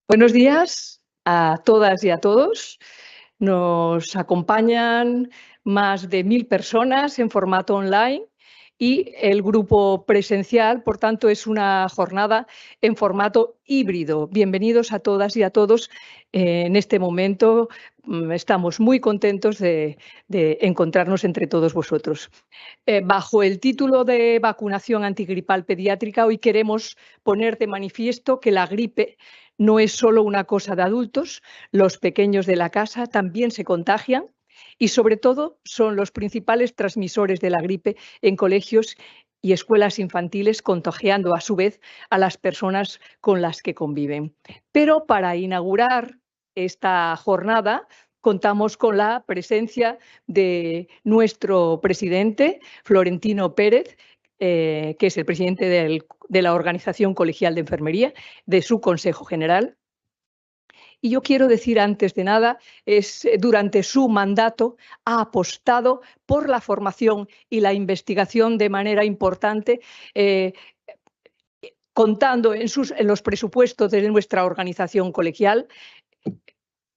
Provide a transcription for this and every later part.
Buenos días a todas y a todos. Nos acompañan más de 1000 personas en formato online y el grupo presencial, por tanto, es una jornada en formato híbrido. Bienvenidos a todas y a todos. En este momento estamos muy contentos de encontrarnos entre todos vosotros. Bajo el título de vacunación antigripal pediátrica, hoy queremos poner de manifiesto que la gripe no es solo una cosa de adultos, los pequeños de la casa también se contagian y, sobre todo, son los principales transmisores de la gripe en colegios y escuelas infantiles, contagiando a su vez a las personas con las que conviven. Pero para inaugurar esta jornada contamos con la presencia de nuestro presidente, Florentino Pérez, que es el presidente de la Organización Colegial de Enfermería, de su Consejo General. Y yo quiero decir antes de nada, durante su mandato ha apostado por la formación y la investigación de manera importante, contando en los presupuestos de nuestra organización colegial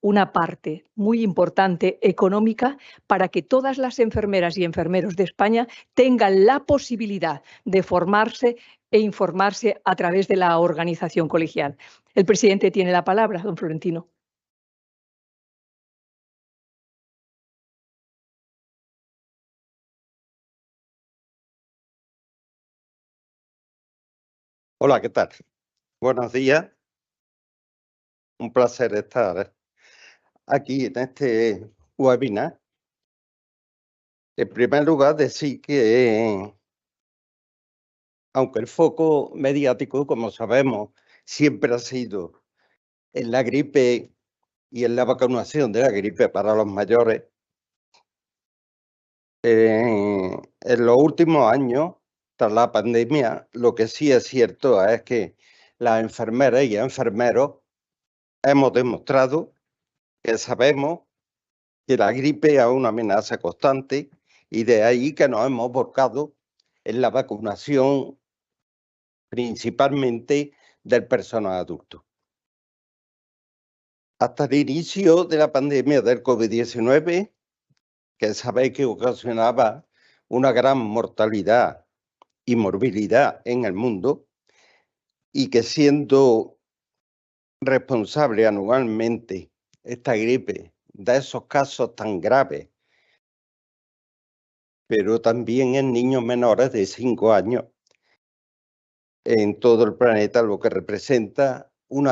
una parte muy importante económica para que todas las enfermeras y enfermeros de España tengan la posibilidad de formarse e informarse a través de la organización colegial. El presidente tiene la palabra, don Florentino. Hola, ¿qué tal? Buenos días. Un placer estar aquí en este webinar. En primer lugar, decir que, aunque el foco mediático, como sabemos, siempre ha sido en la gripe y en la vacunación de la gripe para los mayores, en los últimos años, tras la pandemia, lo que sí es cierto es que las enfermeras y enfermeros hemos demostrado que sabemos que la gripe es una amenaza constante y de ahí que nos hemos volcado en la vacunación principalmente del personal adulto. Hasta el inicio de la pandemia del COVID-19, que sabéis que ocasionaba una gran mortalidad y morbilidad en el mundo, y que siendo responsable anualmente esta gripe de esos casos tan graves, pero también en niños menores de 5 años en todo el planeta, lo que representa un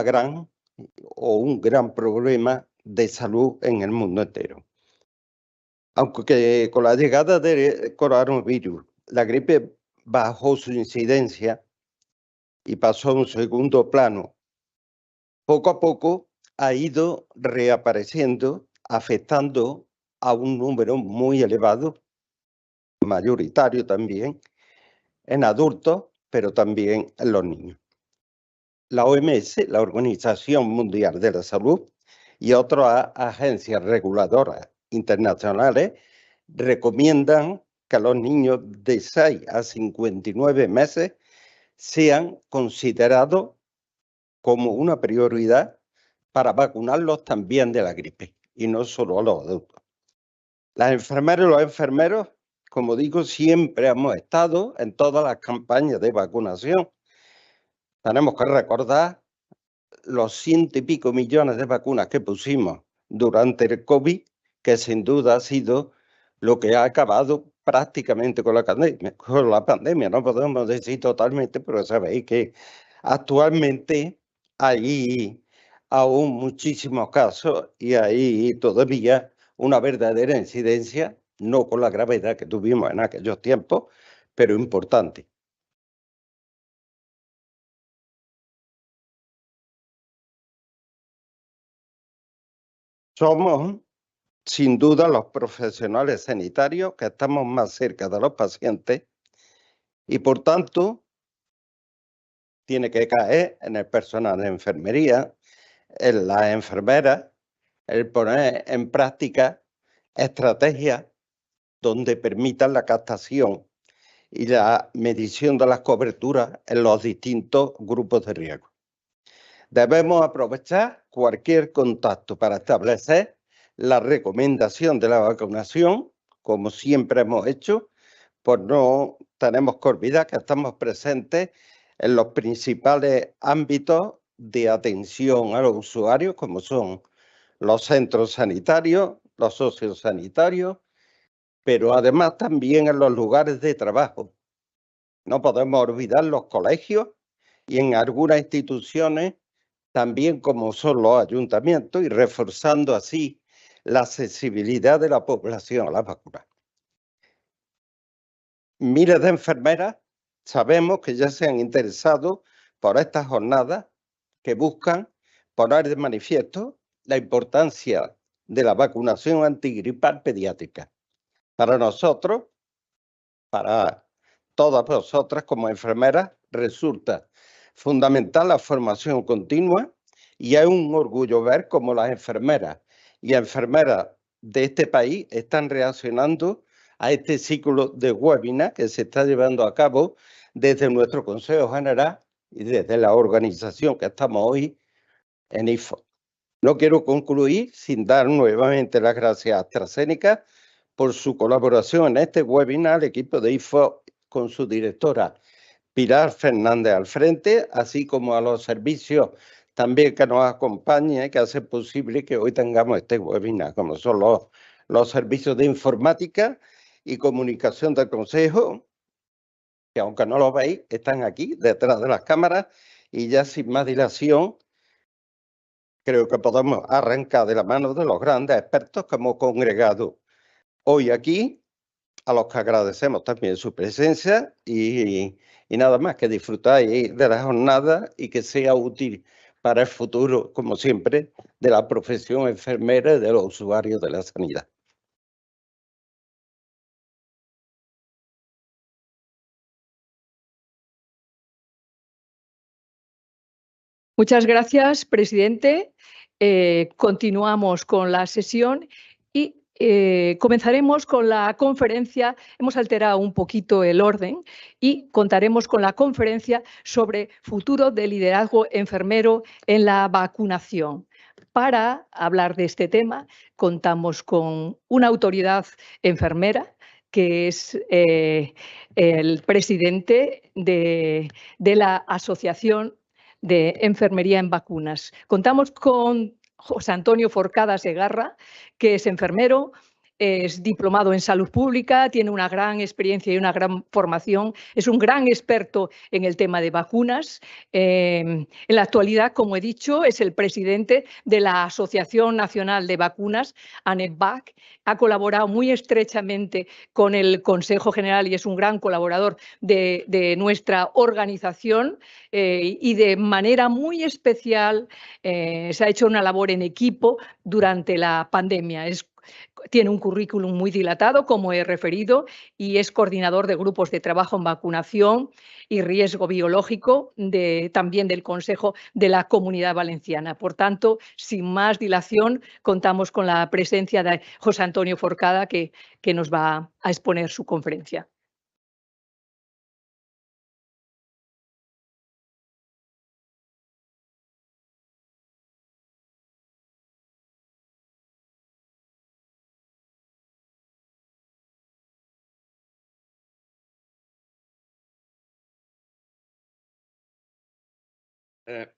gran problema de salud en el mundo entero. Aunque con la llegada del coronavirus, la gripe bajó su incidencia y pasó a un segundo plano, poco a poco ha ido reapareciendo, afectando a un número muy elevado, mayoritario también, en adultos, pero también en los niños. La OMS, la Organización Mundial de la Salud, y otras agencias reguladoras internacionales recomiendan que los niños de 6 a 59 meses sean considerados como una prioridad para vacunarlos también de la gripe, y no solo a los adultos. Las enfermeras y los enfermeros, como digo, siempre hemos estado en todas las campañas de vacunación. Tenemos que recordar los 100 y pico millones de vacunas que pusimos durante el COVID, que sin duda ha sido lo que ha acabado prácticamente con la pandemia. No podemos decir totalmente, pero sabéis que actualmente hay aún muchísimos casos y hay todavía una verdadera incidencia, no con la gravedad que tuvimos en aquellos tiempos, pero importante. Somos, sin duda, los profesionales sanitarios que estamos más cerca de los pacientes y, por tanto, tiene que caer en el personal de enfermería, en las enfermeras, el poner en práctica estrategias donde permitan la captación y la medición de las coberturas en los distintos grupos de riesgo. Debemos aprovechar cualquier contacto para establecer la recomendación de la vacunación, como siempre hemos hecho, pues no tenemos que olvidar que estamos presentes en los principales ámbitos de atención a los usuarios, como son los centros sanitarios, los sociosanitarios, pero además también en los lugares de trabajo. No podemos olvidar los colegios y en algunas instituciones también como son los ayuntamientos y reforzando así la accesibilidad de la población a las vacunas. Miles de enfermeras sabemos que ya se han interesado por estas jornadas que buscan poner de manifiesto la importancia de la vacunación antigripal pediátrica. Para nosotros, para todas vosotras como enfermeras, resulta fundamental la formación continua y es un orgullo ver cómo las enfermeras y enfermeras de este país están reaccionando a este ciclo de webinar que se está llevando a cabo desde nuestro Consejo General y desde la organización que estamos hoy en IFO. No quiero concluir sin dar nuevamente las gracias a AstraZeneca por su colaboración en este webinar, al equipo de IFO con su directora Pilar Fernández al frente, así como a los servicios también que nos acompañan y que hacen posible que hoy tengamos este webinar, como son los servicios de informática y comunicación del Consejo, que aunque no lo veis, están aquí detrás de las cámaras y ya sin más dilación, creo que podemos arrancar de la mano de los grandes expertos que hemos congregado hoy aquí, a los que agradecemos también su presencia y nada más, que disfrutáis de la jornada y que sea útil para el futuro, como siempre, de la profesión enfermera y de los usuarios de la sanidad. Muchas gracias, presidente. Continuamos con la sesión y comenzaremos con la conferencia. Hemos alterado un poquito el orden y contaremos con la conferencia sobre futuro del liderazgo enfermero en la vacunación. Para hablar de este tema, contamos con una autoridad enfermera, que es el presidente de la Asociación de Enfermería en Vacunas. Contamos con José Antonio Forcada Segarra, que es enfermero, es diplomado en salud pública, tiene una gran experiencia y una gran formación, es un gran experto en el tema de vacunas. En la actualidad, como he dicho, es el presidente de la Asociación Nacional de Vacunas, ANEVAC. Ha colaborado muy estrechamente con el Consejo General y es un gran colaborador de nuestra organización y de manera muy especial se ha hecho una labor en equipo durante la pandemia. Tiene un currículum muy dilatado, como he referido, y es coordinador de grupos de trabajo en vacunación y riesgo biológico también del Consejo de la Comunidad Valenciana. Por tanto, sin más dilación, contamos con la presencia de José Antonio Forcada, que nos va a exponer su conferencia.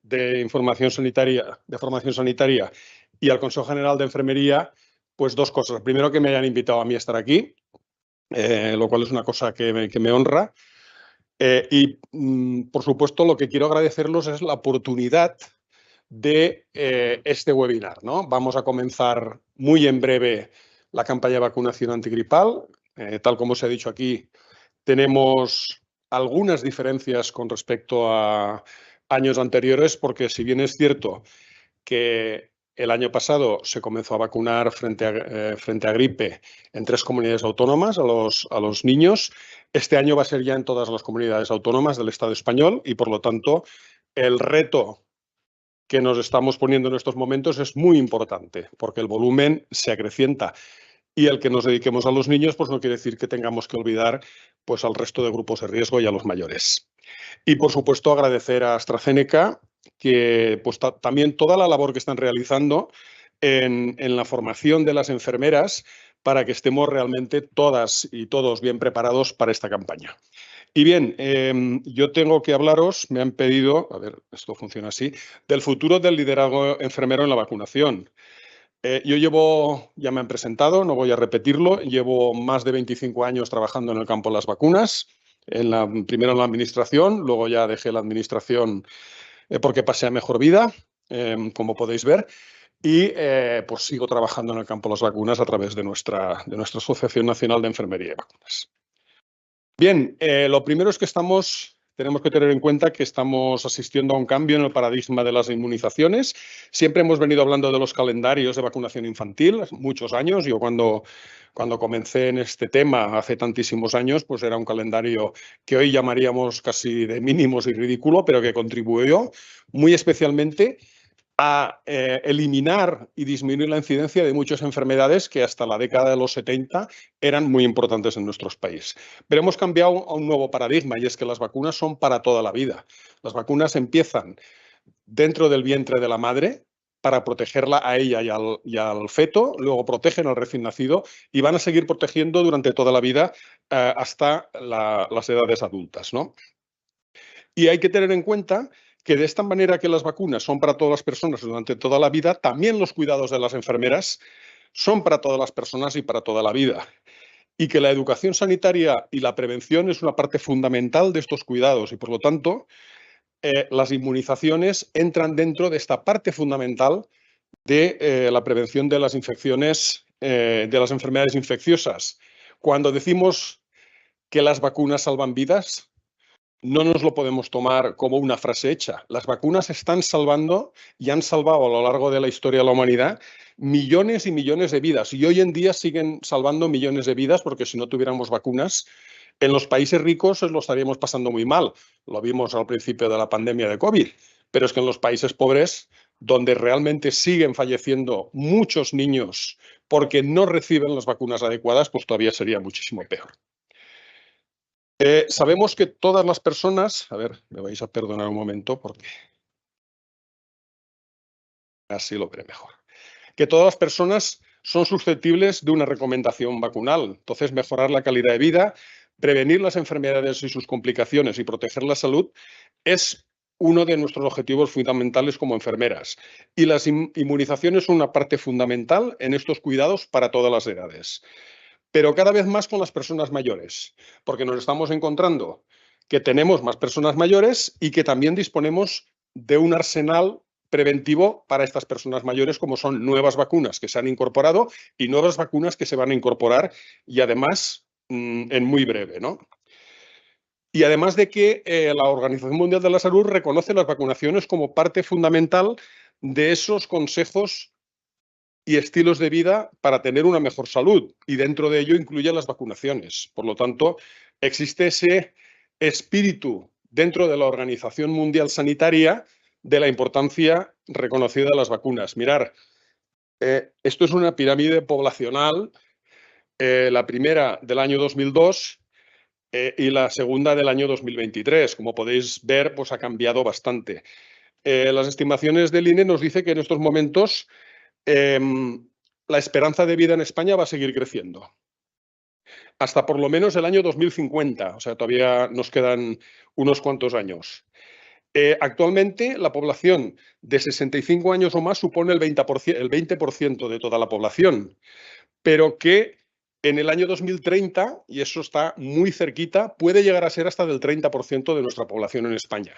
De formación sanitaria y al Consejo General de Enfermería, pues dos cosas. Primero, que me hayan invitado a mí a estar aquí, lo cual es una cosa que me honra. Por supuesto, lo que quiero agradecerlos es la oportunidad de este webinar, ¿no? Vamos a comenzar muy en breve la campaña de vacunación antigripal. Tal como se ha dicho aquí, tenemos algunas diferencias con respecto a años anteriores, porque si bien es cierto que el año pasado se comenzó a vacunar frente a gripe en 3 comunidades autónomas a los niños, este año va a ser ya en todas las comunidades autónomas del Estado español y, por lo tanto, el reto que nos estamos poniendo en estos momentos es muy importante, porque el volumen se acrecienta. Y el que nos dediquemos a los niños, pues no quiere decir que tengamos que olvidar pues, al resto de grupos de riesgo y a los mayores. Y, por supuesto, agradecer a AstraZeneca que pues, también toda la labor que están realizando en la formación de las enfermeras para que estemos realmente todas y todos bien preparados para esta campaña. Y bien, yo tengo que hablaros, me han pedido, a ver, esto funciona así, del futuro del liderazgo enfermero en la vacunación. Yo llevo, ya me han presentado, no voy a repetirlo, llevo más de 25 años trabajando en el campo de las vacunas, primero en la administración, luego ya dejé la administración porque pasé a mejor vida, como podéis ver, y pues sigo trabajando en el campo de las vacunas a través de nuestra Asociación Nacional de Enfermería y Vacunas. Bien, lo primero es que tenemos que tener en cuenta que estamos asistiendo a un cambio en el paradigma de las inmunizaciones. Siempre hemos venido hablando de los calendarios de vacunación infantil, muchos años. Yo cuando comencé en este tema hace tantísimos años, pues era un calendario que hoy llamaríamos casi de mínimos y ridículo, pero que contribuyó muy especialmente a eliminar y disminuir la incidencia de muchas enfermedades que hasta la década de los 70 eran muy importantes en nuestros países. Pero hemos cambiado a un nuevo paradigma y es que las vacunas son para toda la vida. Las vacunas empiezan dentro del vientre de la madre para protegerla a ella y al feto, luego protegen al recién nacido y van a seguir protegiendo durante toda la vida hasta las edades adultas, ¿no? Y hay que tener en cuenta que de esta manera que las vacunas son para todas las personas durante toda la vida, también los cuidados de las enfermeras son para todas las personas y para toda la vida. Y que la educación sanitaria y la prevención es una parte fundamental de estos cuidados y, por lo tanto, las inmunizaciones entran dentro de esta parte fundamental de la prevención de las infecciones, de las enfermedades infecciosas. Cuando decimos que las vacunas salvan vidas, no nos lo podemos tomar como una frase hecha. Las vacunas están salvando y han salvado a lo largo de la historia de la humanidad millones y millones de vidas. Y hoy en día siguen salvando millones de vidas porque si no tuviéramos vacunas, en los países ricos lo estaríamos pasando muy mal. Lo vimos al principio de la pandemia de COVID. Pero es que en los países pobres, donde realmente siguen falleciendo muchos niños porque no reciben las vacunas adecuadas, pues todavía sería muchísimo peor. Sabemos que todas las personas, a ver, me vais a perdonar un momento porque así lo veré mejor, que todas las personas son susceptibles de una recomendación vacunal. Entonces, mejorar la calidad de vida, prevenir las enfermedades y sus complicaciones y proteger la salud es uno de nuestros objetivos fundamentales como enfermeras. Y las inmunizaciones son una parte fundamental en estos cuidados para todas las edades. Pero cada vez más con las personas mayores, porque nos estamos encontrando que tenemos más personas mayores y que también disponemos de un arsenal preventivo para estas personas mayores, como son nuevas vacunas que se han incorporado y nuevas vacunas que se van a incorporar y además en muy breve, ¿no? Y además de que la Organización Mundial de la Salud reconoce las vacunaciones como parte fundamental de esos consejos y estilos de vida para tener una mejor salud, y dentro de ello incluye las vacunaciones. Por lo tanto, existe ese espíritu dentro de la Organización Mundial Sanitaria de la importancia reconocida de las vacunas. Mirar, esto es una pirámide poblacional, la primera del año 2002 y la segunda del año 2023. Como podéis ver, pues ha cambiado bastante. Las estimaciones del INE nos dicen que en estos momentos la esperanza de vida en España va a seguir creciendo hasta por lo menos el año 2050, o sea, todavía nos quedan unos cuantos años. Actualmente, la población de 65 años o más supone el 20% de toda la población, pero que en el año 2030, y eso está muy cerquita, puede llegar a ser hasta del 30% de nuestra población en España.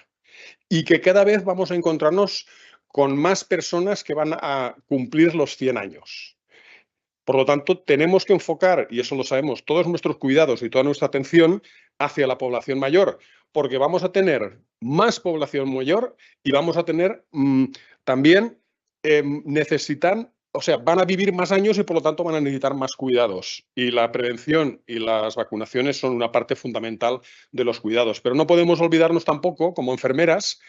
Y que cada vez vamos a encontrarnos con más personas que van a cumplir los 100 años. Por lo tanto, tenemos que enfocar, y eso lo sabemos, todos nuestros cuidados y toda nuestra atención hacia la población mayor, porque vamos a tener más población mayor y vamos a tener también van a vivir más años y por lo tanto van a necesitar más cuidados. Y la prevención y las vacunaciones son una parte fundamental de los cuidados. Pero no podemos olvidarnos tampoco, como enfermeras,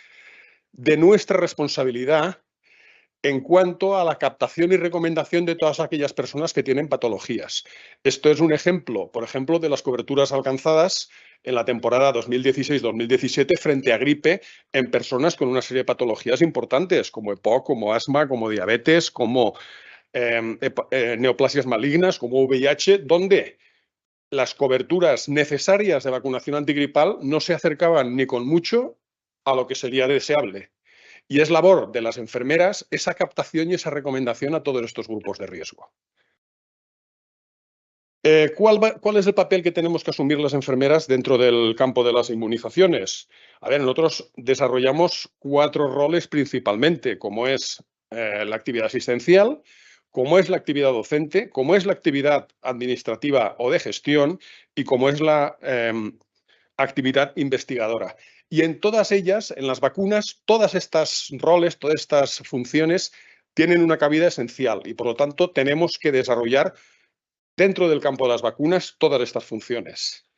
de nuestra responsabilidad en cuanto a la captación y recomendación de todas aquellas personas que tienen patologías. Esto es un ejemplo, por ejemplo, de las coberturas alcanzadas en la temporada 2016-2017 frente a gripe en personas con una serie de patologías importantes como EPOC, como asma, como diabetes, como neoplasias malignas, como VIH, donde las coberturas necesarias de vacunación antigripal no se acercaban ni con mucho a lo que sería deseable. Y es labor de las enfermeras esa captación y esa recomendación a todos estos grupos de riesgo. ¿Cuál es el papel que tenemos que asumir las enfermeras dentro del campo de las inmunizaciones? A ver, nosotros desarrollamos 4 roles principalmente, como es la actividad asistencial, como es la actividad docente, como es la actividad administrativa o de gestión y como es la actividad investigadora. Y en todas ellas, en las vacunas, todas estas roles, todas estas funciones tienen una cabida esencial y, por lo tanto, tenemos que desarrollar dentro del campo de las vacunas todas estas funciones.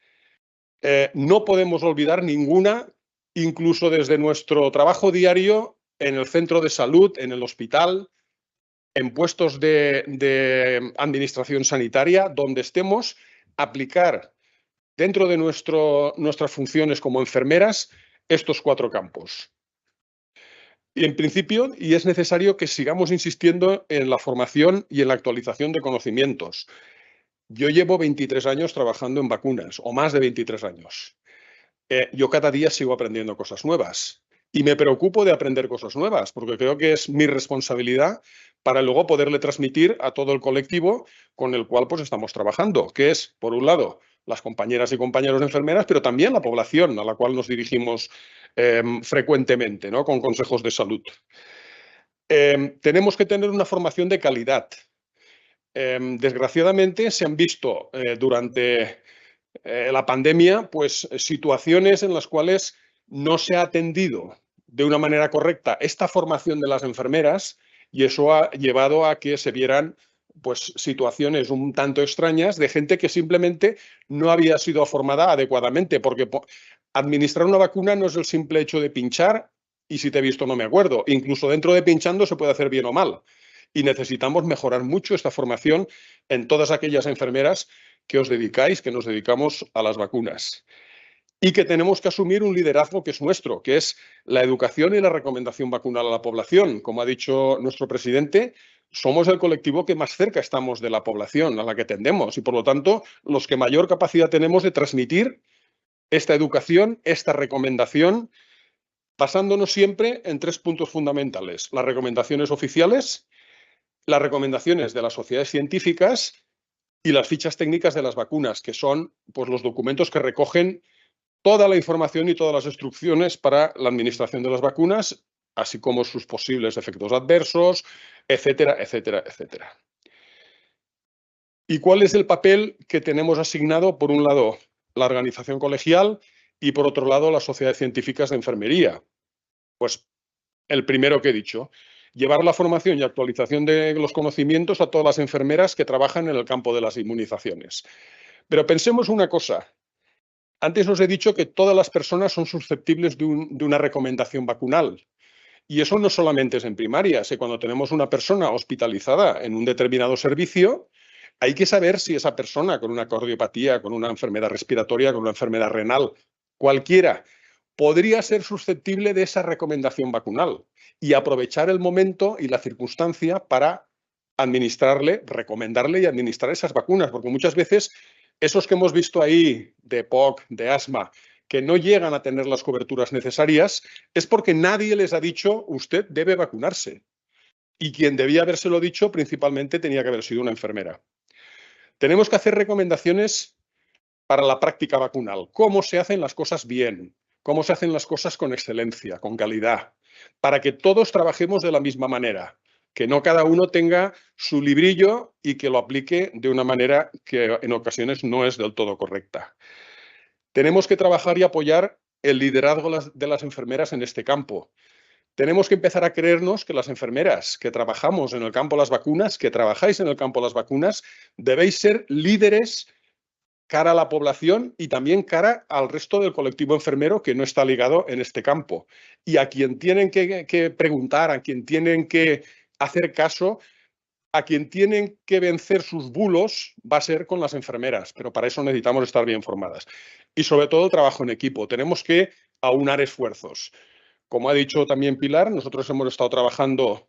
No podemos olvidar ninguna, incluso desde nuestro trabajo diario en el centro de salud, en el hospital, en puestos de administración sanitaria, donde estemos, aplicar dentro de nuestras funciones como enfermeras estos 4 campos. Y en principio, y es necesario que sigamos insistiendo en la formación y en la actualización de conocimientos. Yo llevo 23 años trabajando en vacunas, o más de 23 años. Yo cada día sigo aprendiendo cosas nuevas y me preocupo de aprender cosas nuevas porque creo que es mi responsabilidad para luego poderle transmitir a todo el colectivo con el cual pues estamos trabajando, que es, por un lado, las compañeras y compañeros de enfermeras, pero también la población a la cual nos dirigimos frecuentemente, ¿no? Con consejos de salud. Tenemos que tener una formación de calidad. Desgraciadamente se han visto durante la pandemia pues situaciones en las cuales no se ha atendido de una manera correcta esta formación de las enfermeras y eso ha llevado a que se vieran pues situaciones un tanto extrañas de gente que simplemente no había sido formada adecuadamente, porque administrar una vacuna no es el simple hecho de pinchar y si te he visto no me acuerdo. Incluso dentro de pinchando se puede hacer bien o mal. Y necesitamos mejorar mucho esta formación en todas aquellas enfermeras que os dedicáis, que nos dedicamos a las vacunas. Y que tenemos que asumir un liderazgo que es nuestro, que es la educación y la recomendación vacunal a la población. Como ha dicho nuestro presidente, somos el colectivo que más cerca estamos de la población a la que tendemos y, por lo tanto, los que mayor capacidad tenemos de transmitir esta educación, esta recomendación, basándonos siempre en 3 puntos fundamentales. Las recomendaciones oficiales, las recomendaciones de las sociedades científicas y las fichas técnicas de las vacunas, que son pues, los documentos que recogen toda la información y todas las instrucciones para la administración de las vacunas, así como sus posibles efectos adversos, etcétera, etcétera, etcétera. ¿Y cuál es el papel que tenemos asignado, por un lado, la organización colegial y, por otro lado, las sociedades científicas de enfermería? Pues el primero que he dicho, llevar la formación y actualización de los conocimientos a todas las enfermeras que trabajan en el campo de las inmunizaciones. Pero pensemos una cosa. Antes os he dicho que todas las personas son susceptibles de una recomendación vacunal. Y eso no solamente es en primaria. Cuando tenemos una persona hospitalizada en un determinado servicio, hay que saber si esa persona con una cardiopatía, con una enfermedad respiratoria, con una enfermedad renal, cualquiera, podría ser susceptible de esa recomendación vacunal y aprovechar el momento y la circunstancia para administrarle, recomendarle y administrar esas vacunas, porque muchas veces esos que hemos visto ahí de EPOC, de asma, que no llegan a tener las coberturas necesarias, es porque nadie les ha dicho usted debe vacunarse. Y quien debía habérselo dicho principalmente tenía que haber sido una enfermera. Tenemos que hacer recomendaciones para la práctica vacunal. Cómo se hacen las cosas bien, cómo se hacen las cosas con excelencia, con calidad, para que todos trabajemos de la misma manera, que no cada uno tenga su librillo y que lo aplique de una manera que en ocasiones no es del todo correcta. Tenemos que trabajar y apoyar el liderazgo de las enfermeras en este campo. Tenemos que empezar a creernos que las enfermeras que trabajamos en el campo de las vacunas, que trabajáis en el campo de las vacunas, debéis ser líderes cara a la población y también cara al resto del colectivo enfermero que no está ligado en este campo. Y a quien tienen que preguntar, a quien tienen que hacer caso, a quien tienen que vencer sus bulos va a ser con las enfermeras, pero para eso necesitamos estar bien formadas. Y sobre todo trabajo en equipo. Tenemos que aunar esfuerzos. Como ha dicho también Pilar, nosotros hemos estado trabajando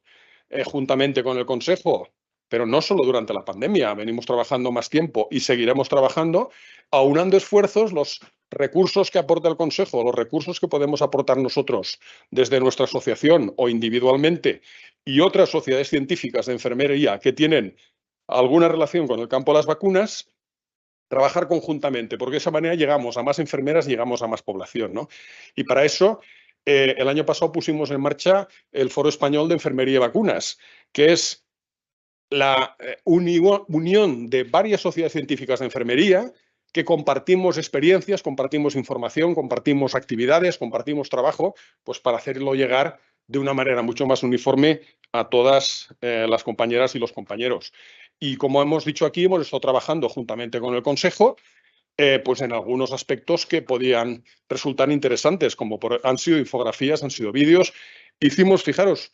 juntamente con el Consejo, pero no solo durante la pandemia, venimos trabajando más tiempo y seguiremos trabajando, aunando esfuerzos, los recursos que aporta el Consejo, los recursos que podemos aportar nosotros desde nuestra asociación o individualmente y otras sociedades científicas de enfermería que tienen alguna relación con el campo de las vacunas, trabajar conjuntamente, porque de esa manera llegamos a más enfermeras y llegamos a más población, ¿no? Y para eso, el año pasado pusimos en marcha el Foro Español de Enfermería y Vacunas, que es la unión de varias sociedades científicas de enfermería que compartimos experiencias, compartimos información, compartimos actividades, compartimos trabajo, pues para hacerlo llegar de una manera mucho más uniforme a todas las compañeras y los compañeros. Y como hemos dicho aquí, hemos estado trabajando juntamente con el Consejo pues en algunos aspectos que podían resultar interesantes, como han sido infografías, han sido vídeos. Hicimos, fijaros,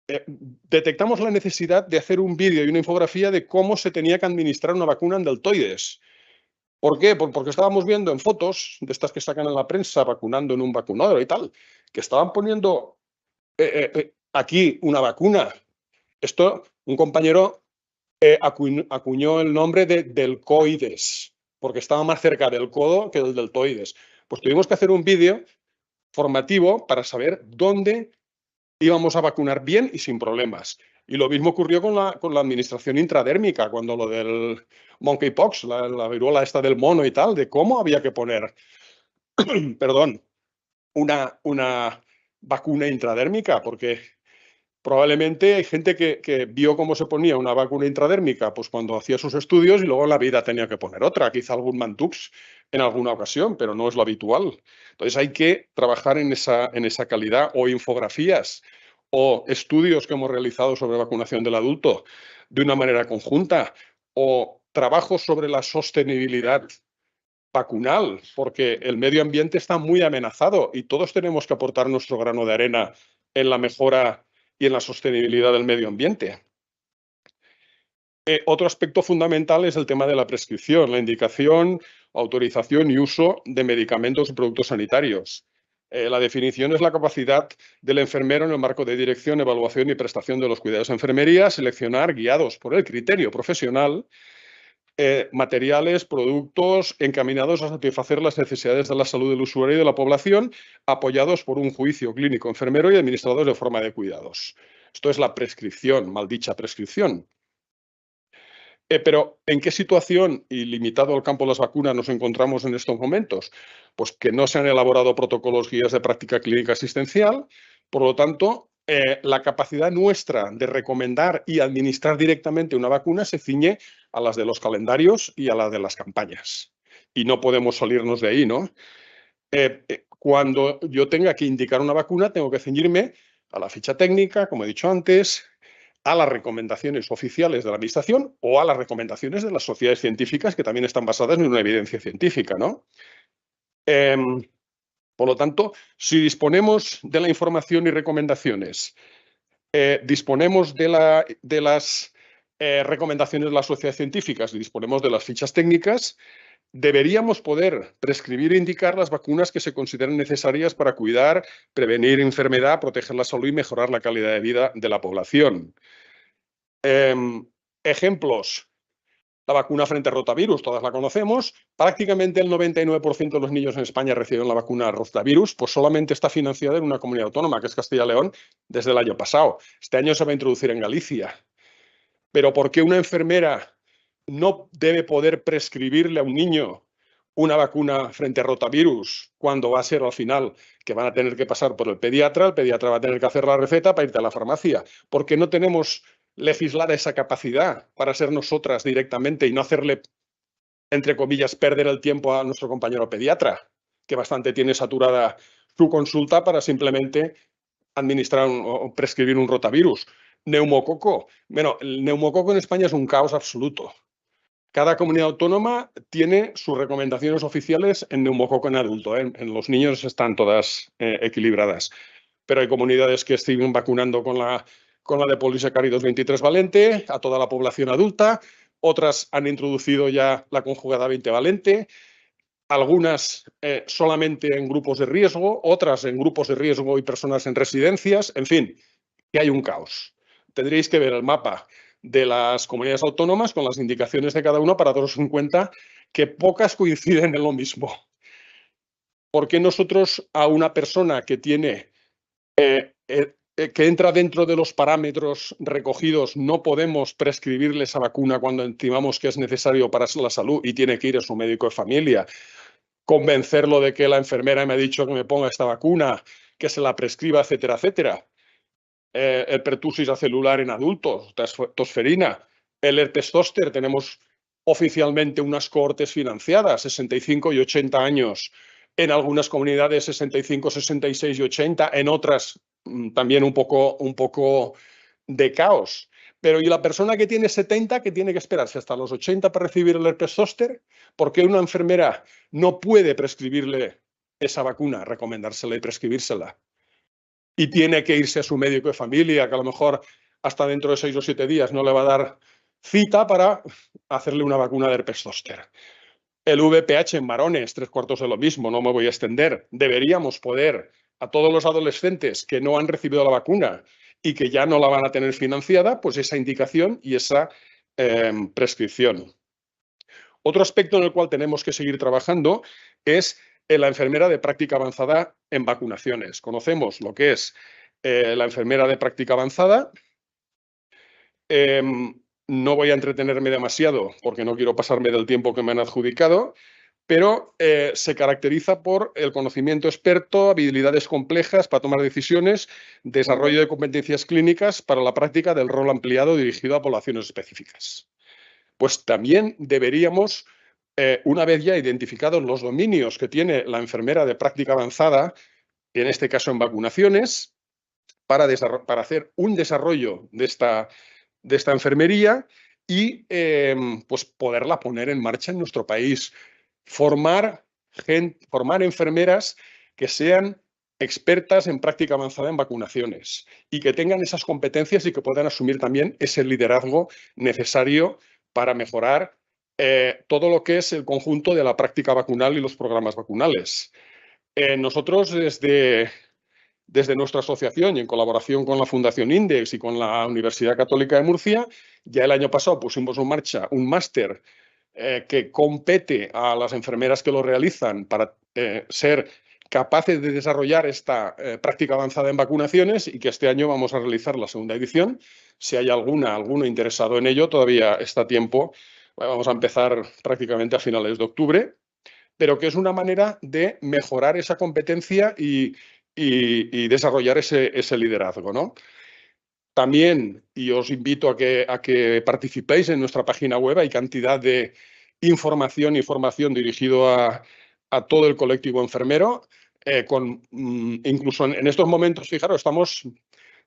detectamos la necesidad de hacer un vídeo y una infografía de cómo se tenía que administrar una vacuna en deltoides. ¿Por qué? Porque estábamos viendo en fotos de estas que sacan en la prensa vacunando en un vacunódromo y tal, que estaban poniendo aquí una vacuna. Esto, un compañero acuñó el nombre de delcoides, porque estaba más cerca del codo que del deltoides. Pues tuvimos que hacer un vídeo formativo para saber dónde íbamos a vacunar bien y sin problemas. Y lo mismo ocurrió con la administración intradérmica, cuando lo del monkeypox, la viruela esta del mono y tal, de cómo había que poner, perdón, una vacuna intradérmica, porque probablemente hay gente que vio cómo se ponía una vacuna intradérmica pues cuando hacía sus estudios y luego en la vida tenía que poner otra, quizá algún Mantux en alguna ocasión, pero no es lo habitual. Entonces hay que trabajar en esa calidad, o infografías o estudios que hemos realizado sobre vacunación del adulto de una manera conjunta, o trabajos sobre la sostenibilidad vacunal, porque el medio ambiente está muy amenazado y todos tenemos que aportar nuestro grano de arena en la mejora y en la sostenibilidad del medio ambiente. Otro aspecto fundamental es el tema de la prescripción, la indicación, autorización y uso de medicamentos y productos sanitarios. La definición es la capacidad del enfermero en el marco de dirección, evaluación y prestación de los cuidados de enfermería, seleccionar, guiados por el criterio profesional, materiales, productos encaminados a satisfacer las necesidades de la salud del usuario y de la población, apoyados por un juicio clínico enfermero y administrados de forma de cuidados. Esto es la prescripción, maldicha prescripción. Pero ¿en qué situación y limitado al campo de las vacunas nos encontramos en estos momentos? Pues que no se han elaborado protocolos guías de práctica clínica asistencial, por lo tanto, la capacidad nuestra de recomendar y administrar directamente una vacuna se ciñe a las de los calendarios y a las de las campañas. Y no podemos salirnos de ahí, ¿no? Cuando yo tenga que indicar una vacuna, tengo que ceñirme a la ficha técnica, como he dicho antes, a las recomendaciones oficiales de la Administración o a las recomendaciones de las sociedades científicas que también están basadas en una evidencia científica, ¿no? Por lo tanto, si disponemos de la información y recomendaciones, disponemos de las recomendaciones de las sociedades científicas y disponemos de las fichas técnicas, deberíamos poder prescribir e indicar las vacunas que se consideren necesarias para cuidar, prevenir enfermedad, proteger la salud y mejorar la calidad de vida de la población. Ejemplos. La vacuna frente a rotavirus, todas la conocemos. Prácticamente el 99% de los niños en España reciben la vacuna rotavirus, pues solamente está financiada en una comunidad autónoma, que es Castilla y León, desde el año pasado. Este año se va a introducir en Galicia. Pero ¿por qué una enfermera no debe poder prescribirle a un niño una vacuna frente a rotavirus cuando va a ser al final que van a tener que pasar por el pediatra va a tener que hacer la receta para irte a la farmacia? Porque no tenemos legislada esa capacidad para ser nosotras directamente y no hacerle, entre comillas, perder el tiempo a nuestro compañero pediatra, que bastante tiene saturada su consulta para simplemente administrar o prescribir un rotavirus. Neumococo. Bueno, el neumococo en España es un caos absoluto. Cada comunidad autónoma tiene sus recomendaciones oficiales en neumococo en adulto. En los niños están todas equilibradas. Pero hay comunidades que siguen vacunando con la con la de polisacáridos 23 valente a toda la población adulta. Otras han introducido ya la conjugada 20 valente. Algunas solamente en grupos de riesgo, otras en grupos de riesgo y personas en residencias. En fin, que hay un caos. Tendréis que ver el mapa de las comunidades autónomas con las indicaciones de cada una para daros en cuenta que pocas coinciden en lo mismo. ¿Por qué nosotros a una persona que tiene que entra dentro de los parámetros recogidos no podemos prescribirle esa vacuna cuando estimamos que es necesario para la salud y tiene que ir a su médico de familia, convencerlo de que la enfermera me ha dicho que me ponga esta vacuna, que se la prescriba, etcétera, etcétera? El pertusis acelular en adultos, tosferina, el herpes zóster, tenemos oficialmente unas cohortes financiadas, 65 y 80 años, en algunas comunidades 65, 66 y 80, en otras también un poco de caos. Pero ¿y la persona que tiene 70, que tiene que esperarse hasta los 80 para recibir el herpes zóster? ¿Por qué una enfermera no puede prescribirle esa vacuna, recomendársela y prescribírsela? Y tiene que irse a su médico de familia, que a lo mejor hasta dentro de 6 o 7 días no le va a dar cita para hacerle una vacuna de herpes zóster. El VPH en varones, 3/4 de lo mismo, no me voy a extender. Deberíamos poder a todos los adolescentes que no han recibido la vacuna y que ya no la van a tener financiada, pues esa indicación y esa prescripción. Otro aspecto en el cual tenemos que seguir trabajando es la enfermera de práctica avanzada en vacunaciones. Conocemos lo que es la enfermera de práctica avanzada. No voy a entretenerme demasiado porque no quiero pasarme del tiempo que me han adjudicado, pero se caracteriza por el conocimiento experto, habilidades complejas para tomar decisiones, desarrollo de competencias clínicas para la práctica del rol ampliado dirigido a poblaciones específicas. Pues también deberíamos, una vez ya identificados los dominios que tiene la enfermera de práctica avanzada, en este caso en vacunaciones, para hacer un desarrollo de esta enfermería y pues poderla poner en marcha en nuestro país. Formar enfermeras que sean expertas en práctica avanzada en vacunaciones y que tengan esas competencias y que puedan asumir también ese liderazgo necesario para mejorar todo lo que es el conjunto de la práctica vacunal y los programas vacunales. Nosotros desde nuestra asociación y en colaboración con la Fundación Index y con la Universidad Católica de Murcia, ya el año pasado pusimos en marcha un máster que compete a las enfermeras que lo realizan para ser capaces de desarrollar esta práctica avanzada en vacunaciones y que este año vamos a realizar la segunda edición. Si hay alguno interesado en ello, todavía está a tiempo. Vamos a empezar prácticamente a finales de octubre, pero que es una manera de mejorar esa competencia y desarrollar ese liderazgo, ¿no? También, y os invito a que participéis en nuestra página web, hay cantidad de información y formación dirigido a todo el colectivo enfermero. Incluso en estos momentos, fijaros, estamos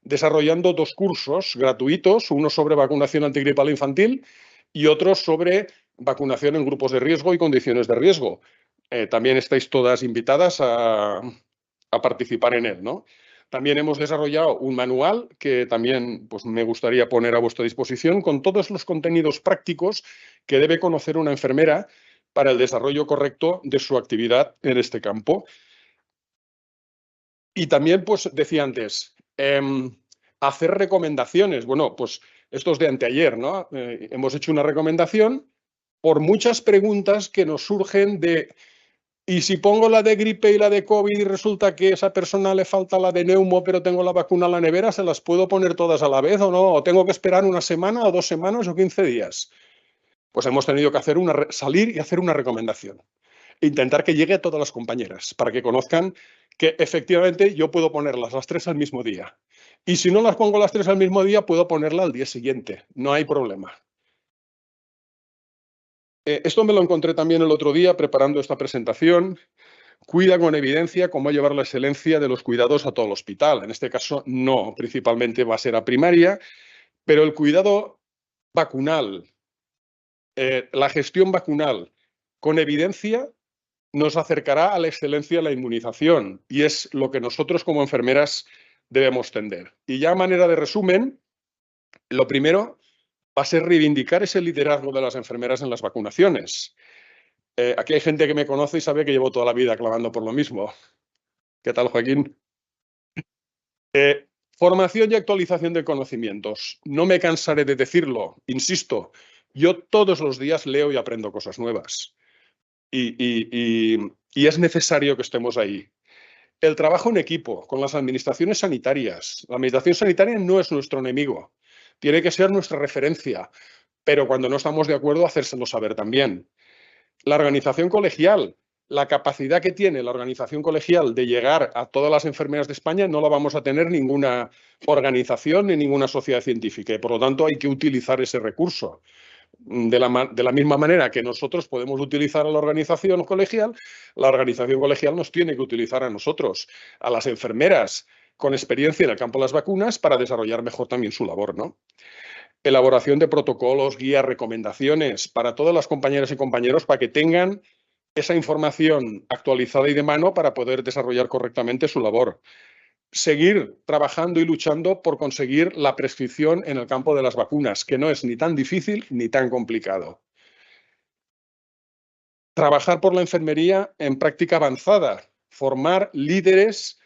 desarrollando 2 cursos gratuitos, uno sobre vacunación antigripal infantil y otro sobre vacunación en grupos de riesgo y condiciones de riesgo. También estáis todas invitadas a participar en él, ¿no? También hemos desarrollado un manual que también pues, me gustaría poner a vuestra disposición con todos los contenidos prácticos que debe conocer una enfermera para el desarrollo correcto de su actividad en este campo. Y también, pues decía antes, hacer recomendaciones. Bueno, pues esto es de anteayer, ¿no? Hemos hecho una recomendación por muchas preguntas que nos surgen de ¿y si pongo la de gripe y la de COVID y resulta que a esa persona le falta la de neumo, pero tengo la vacuna en la nevera, ¿se las puedo poner todas a la vez o no? ¿O tengo que esperar una semana o 2 semanas o 15 días? Pues hemos tenido que salir y hacer una recomendación. Intentar que llegue a todas las compañeras para que conozcan que efectivamente yo puedo ponerlas las 3 al mismo día. Y si no las pongo las 3 al mismo día, puedo ponerla al día siguiente. No hay problema. Esto me lo encontré también el otro día preparando esta presentación. Cuida con evidencia cómo llevar la excelencia de los cuidados a todo el hospital. En este caso, no, principalmente va a ser a primaria, pero el cuidado vacunal, la gestión vacunal con evidencia nos acercará a la excelencia de la inmunización y es lo que nosotros como enfermeras debemos tender. Y ya a manera de resumen, Lo primero va a ser reivindicar ese liderazgo de las enfermeras en las vacunaciones. Aquí hay gente que me conoce y sabe que llevo toda la vida clamando por lo mismo. ¿Qué tal, Joaquín? Formación y actualización de conocimientos. No me cansaré de decirlo, insisto, yo todos los días leo y aprendo cosas nuevas. Y es necesario que estemos ahí. El trabajo en equipo con las administraciones sanitarias. La administración sanitaria no es nuestro enemigo, tiene que ser nuestra referencia, pero cuando no estamos de acuerdo, hacérselo saber también. La organización colegial. La capacidad que tiene la organización colegial de llegar a todas las enfermeras de España no la vamos a tener ninguna organización ni ninguna sociedad científica y por lo tanto hay que utilizar ese recurso. De la misma manera que nosotros podemos utilizar a la organización colegial nos tiene que utilizar a nosotros, a las enfermeras con experiencia en el campo de las vacunas para desarrollar mejor también su labor, ¿no? Elaboración de protocolos, guías, recomendaciones para todas las compañeras y compañeros para que tengan esa información actualizada y de mano para poder desarrollar correctamente su labor. Seguir trabajando y luchando por conseguir la prescripción en el campo de las vacunas, que no es ni tan difícil ni tan complicado. Trabajar por la enfermería en práctica avanzada, formar líderes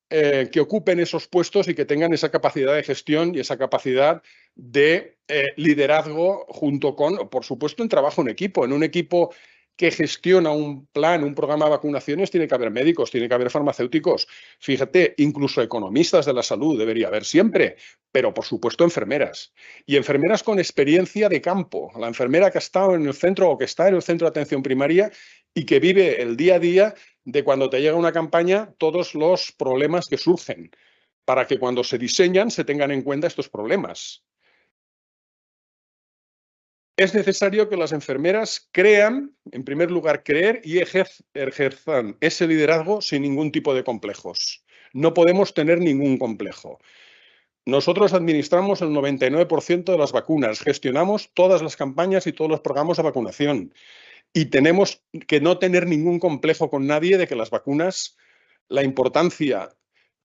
que ocupen esos puestos y que tengan esa capacidad de gestión y esa capacidad de liderazgo junto con, por supuesto, en trabajo en equipo. En un equipo que gestiona un plan, un programa de vacunaciones, tiene que haber médicos, tiene que haber farmacéuticos. Fíjate, incluso economistas de la salud debería haber siempre, pero por supuesto enfermeras. Y enfermeras con experiencia de campo. La enfermera que ha estado en el centro o que está en el centro de atención primaria y que vive el día a día de cuando te llega una campaña, todos los problemas que surgen, para que cuando se diseñan se tengan en cuenta estos problemas. Es necesario que las enfermeras crean, en primer lugar, creer y ejerzan ese liderazgo sin ningún tipo de complejos. No podemos tener ningún complejo. Nosotros administramos el 99% de las vacunas, gestionamos todas las campañas y todos los programas de vacunación y tenemos que no tener ningún complejo con nadie de que las vacunas, la importancia,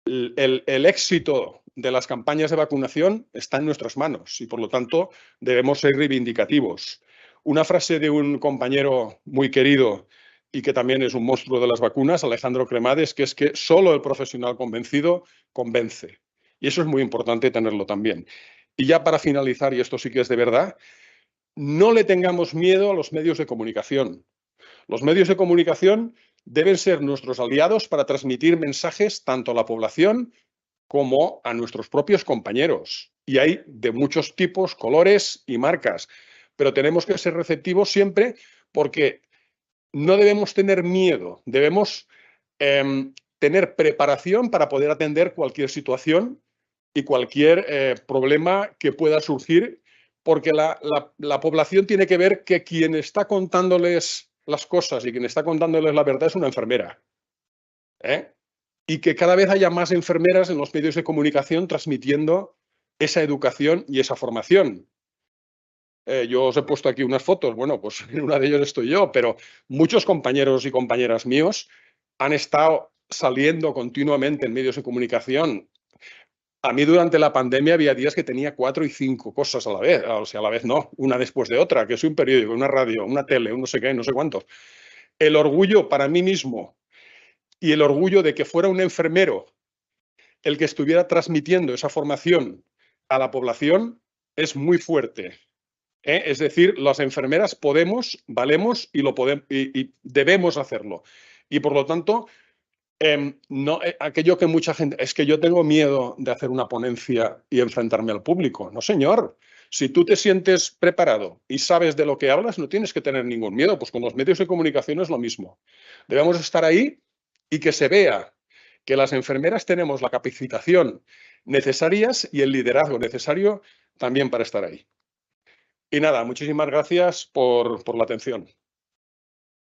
el éxito de las campañas de vacunación está en nuestras manos y, por lo tanto, debemos ser reivindicativos. Una frase de un compañero muy querido y que también es un monstruo de las vacunas, Alejandro Cremades, que es que solo el profesional convencido convence. Y eso es muy importante tenerlo también. Y ya para finalizar, y esto sí que es de verdad, no le tengamos miedo a los medios de comunicación. Los medios de comunicación deben ser nuestros aliados para transmitir mensajes tanto a la población como a nuestros propios compañeros. Y hay de muchos tipos, colores y marcas. Pero tenemos que ser receptivos siempre porque no debemos tener miedo, debemos tener preparación para poder atender cualquier situación y cualquier problema que pueda surgir, porque la población tiene que ver que quien está contándoles las cosas y quien está contándoles la verdad es una enfermera. Y que cada vez haya más enfermeras en los medios de comunicación transmitiendo esa educación y esa formación. Yo os he puesto aquí unas fotos, bueno, pues en una de ellas estoy yo, pero muchos compañeros y compañeras míos han estado saliendo continuamente en medios de comunicación. A mí durante la pandemia había días que tenía 4 y 5 cosas a la vez, o sea, a la vez no, una después de otra, que soy un periódico, una radio, una tele, un no sé qué, no sé cuántos. El orgullo para mí mismo y el orgullo de que fuera un enfermero el que estuviera transmitiendo esa formación a la población es muy fuerte. Es decir, las enfermeras podemos, valemos y debemos hacerlo. Y por lo tanto, aquello que mucha gente... Es que yo tengo miedo de hacer una ponencia y enfrentarme al público. No, señor. Si tú te sientes preparado y sabes de lo que hablas, no tienes que tener ningún miedo. Pues con los medios de comunicación es lo mismo. Debemos estar ahí y que se vea que las enfermeras tenemos la capacitación necesarias y el liderazgo necesario también para estar ahí. Y nada, muchísimas gracias por la atención.